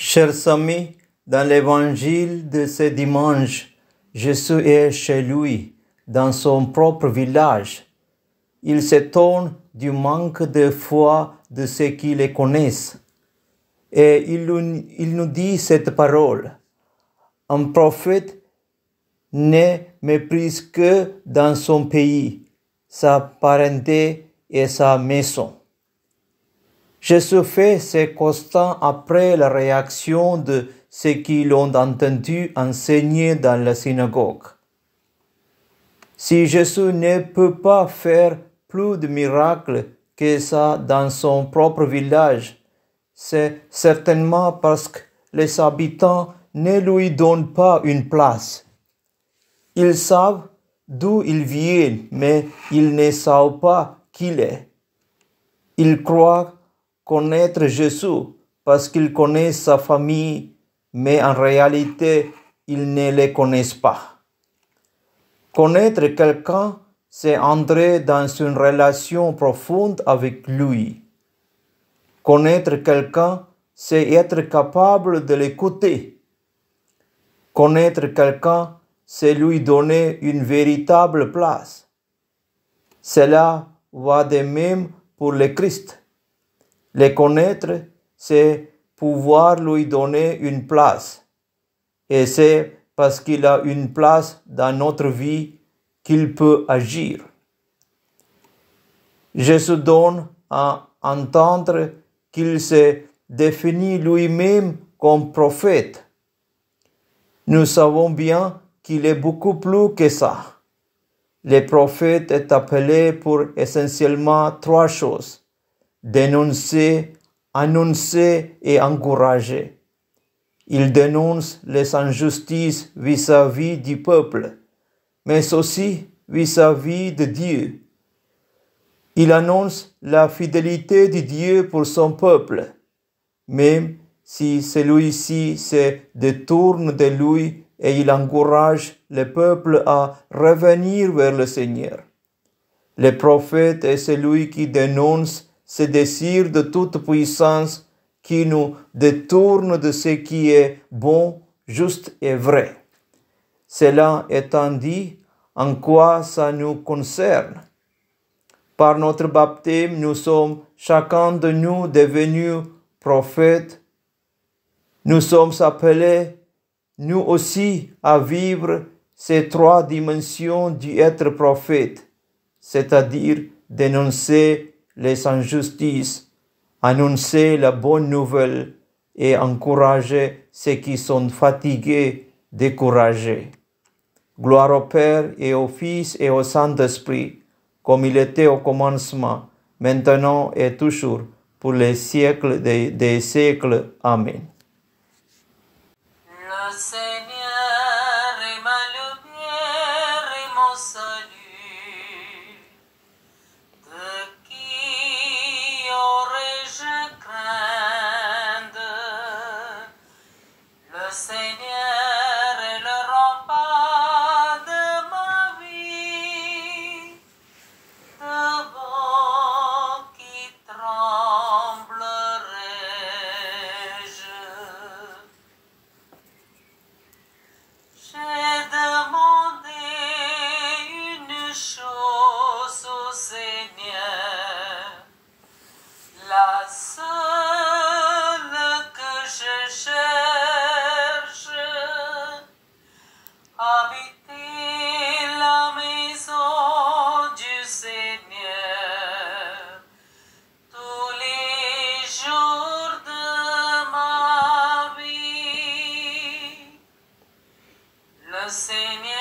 Chers amis, dans l'évangile de ce dimanche, Jésus est chez lui, dans son propre village. Il s'étonne du manque de foi de ceux qui le connaissent. Et il nous dit cette parole. Un prophète n'est méprise que dans son pays, sa parenté et sa maison. Jésus fait ce constat après la réaction de ceux qui l'ont entendu enseigner dans la synagogue. Si Jésus ne peut pas faire plus de miracles que ça dans son propre village, c'est certainement parce que les habitants ne lui donnent pas une place. Ils savent d'où il vient, mais ils ne savent pas qui il est. Ils croient connaître Jésus parce qu'ils connaissent sa famille, mais en réalité, ils ne le connaissent pas. Connaître quelqu'un, c'est entrer dans une relation profonde avec lui. Connaître quelqu'un, c'est être capable de l'écouter. Connaître quelqu'un, c'est lui donner une véritable place. Cela va de même pour le Christ. Le connaître, c'est pouvoir lui donner une place. Et c'est parce qu'il a une place dans notre vie qu'il peut agir. Jésus donne à entendre qu'il se définit lui-même comme prophète. Nous savons bien qu'il est beaucoup plus que ça. Le prophète est appelé pour essentiellement trois choses: dénoncer, annoncer et encourager. Il dénonce les injustices vis-à-vis du peuple, mais aussi vis-à-vis de Dieu. Il annonce la fidélité de Dieu pour son peuple, même si celui-ci se détourne de lui, et il encourage le peuple à revenir vers le Seigneur. Le prophète est celui qui dénonce ce désir de toute puissance qui nous détourne de ce qui est bon, juste et vrai. Cela étant dit, en quoi ça nous concerne? Par notre baptême, nous sommes chacun de nous devenus prophètes. Nous sommes appelés, nous aussi, à vivre ces trois dimensions du être prophète, c'est-à-dire dénoncer les injustices, annoncer la bonne nouvelle et encourager ceux qui sont fatigués, découragés. Gloire au Père et au Fils et au Saint-Esprit, comme il était au commencement, maintenant et toujours, pour les siècles des siècles. Amen. Le Seigneur est ma lumière et mon salut. De qui aurais-je crainte? Le Seigneur est le rempart de ma vie. Devant qui tremblerais-je? J'ai demandé une chose au Seigneur, la seule que je cherche, habiter la maison du Seigneur tous les jours de ma vie. Le Seigneur